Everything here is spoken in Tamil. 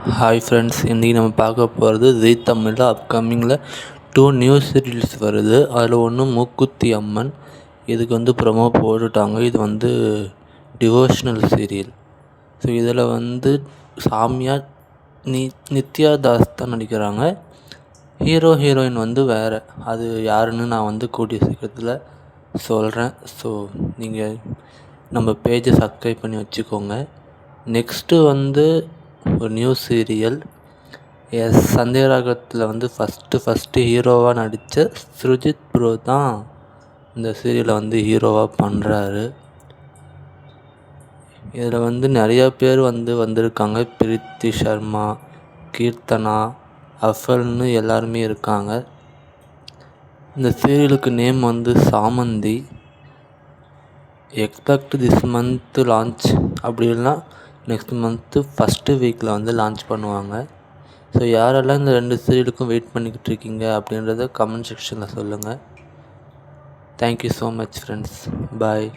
ஹாய் ஃப்ரெண்ட்ஸ், இன்றைக்கி நம்ம பார்க்க போகிறது ஜீ தமிழில் அப்கமிங்கில் 2 நியூ சீரியல்ஸ் வருது. அதில் ஒன்று மூக்குத்தி அம்மன். இதுக்கு வந்து ப்ரொமோ போட்டுட்டாங்க. இது வந்து டிவோஷ்னல் சீரியல். ஸோ இதில் வந்து சாமியா நித்யா தாஸ் தான் நடிக்கிறாங்க. ஹீரோயின் வந்து வேறு, அது யாருன்னு நான் வந்து கூடிய சீக்கிரத்தில் சொல்கிறேன். ஸோ நீங்கள் நம்ம பேஜை சப்ஸ்கிரைப் பண்ணி வச்சுக்கோங்க. நெக்ஸ்ட்டு வந்து ஒரு நியூ சீரியல் சந்தேகத்தில் வந்து ஃபஸ்ட்டு ஹீரோவாக நடித்த சுர்ஜித் ப்ரோ தான் இந்த சீரியலை வந்து ஹீரோவாக பண்ணுறாரு. இதில் வந்து நிறையா பேர் வந்திருக்காங்க. பிரீத்தி சர்மா, கீர்த்தனா, அஃபல்னு எல்லாருமே இருக்காங்க. இந்த சீரியலுக்கு நேம் வந்து சாமந்தி. எக்ஸ்பெக்ட் திஸ் மந்த் லான்ச், அப்படி இல்லைனா நெக்ஸ்ட் மந்த்து ஃபஸ்ட்டு வீக்கில் வந்து லான்ச் பண்ணுவாங்க. ஸோ யாரெல்லாம் இந்த 2 சீரியலுக்கும் வெயிட் பண்ணிக்கிட்டு இருக்கீங்க அப்படின்றத கமெண்ட் செக்ஷனில் சொல்லுங்கள். Thank you so much friends. பாய்.